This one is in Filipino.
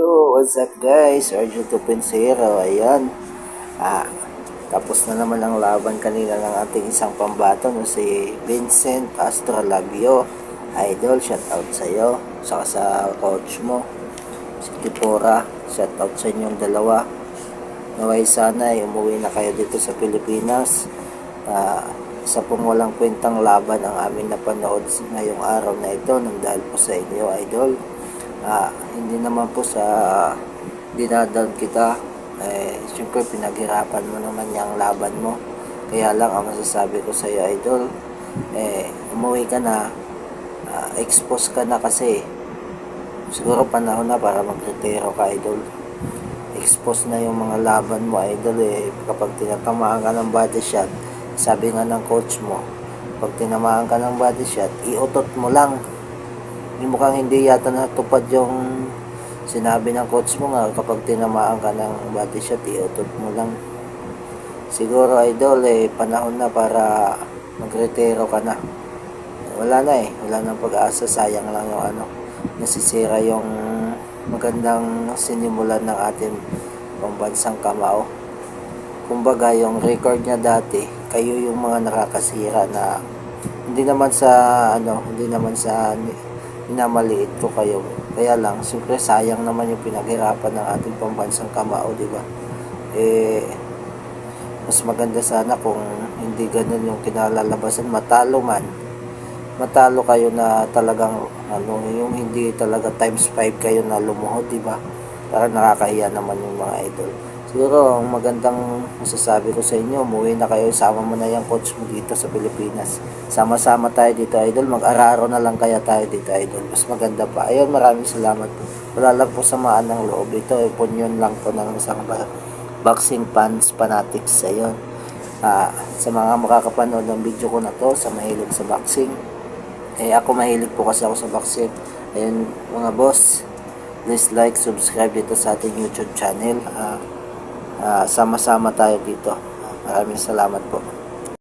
Yo, what's up guys? Arjun 2.0, ayan. Ah, Tapos na naman ang laban kanina ng ating isang pambato no, si Vincent Astrolabio. Idol, shout out sa iyo. Saka sa coach mo, si Tipora. Shout out sa inyong dalawa. Naway sana ay umuwi na kayo dito sa Pilipinas. Isa pong walang kwentang laban ang aming napanood ngayong araw na ito nang dahil po sa inyo, idol. Hindi naman po sa dinadown kita, siyempre pinaghirapan mo naman yung laban mo. Kaya lang ang masasabi ko sa iyo, idol, umuwi ka na, expose ka na kasi siguro panahon na para magretiro ka, idol. Expose na yung mga laban mo, idol. Kapag tinatamaan ka ng body shot, sabi nga ng coach mo, pag tinamaan ka ng body shot, iutot mo lang. Mukhang hindi yata natupad yung sinabi ng coach mo nga, kapag tinamaan ka ng body shot, iutot mo lang. Siguro, idol, panahon na para magretiro ka na. Wala nang pag-asa. Sayang lang yung nasisira yung magandang sinimulan ng ating pambansang kamao. Kumbaga yung record niya dati, kayo yung mga nakakasira na hindi naman sa minamaliit ko kayo. Kaya lang, siyempre sayang naman yung pinaghirapan ng ating pambansang kamao, di ba? Mas maganda sana kung hindi ganun yung kinalalabasan. Matalo kayo na talagang yung hindi talaga times 5 kayo na lumuhod, di ba? Para nakakahiya naman yung mga idol. Siguro ang magandang masasabi ko sa inyo, umuwi na kayo, sama mo na yung coach mo dito sa Pilipinas. Sama-sama tayo dito, idol. Mag-araro na lang kaya tayo dito, idol. Mas maganda pa. Ayun, maraming salamat po. Wala lang po samaan ng loob. Ito, opinion lang po ng isang boxing fans fanatics. Ayun. Sa mga makakapanood ng video ko na to, sa mahilig sa boxing. Ako mahilig po kasi ako sa boxing. Ayun, mga boss. Please like, subscribe dito sa ating YouTube channel. Sama-sama tayo dito. Maraming salamat po.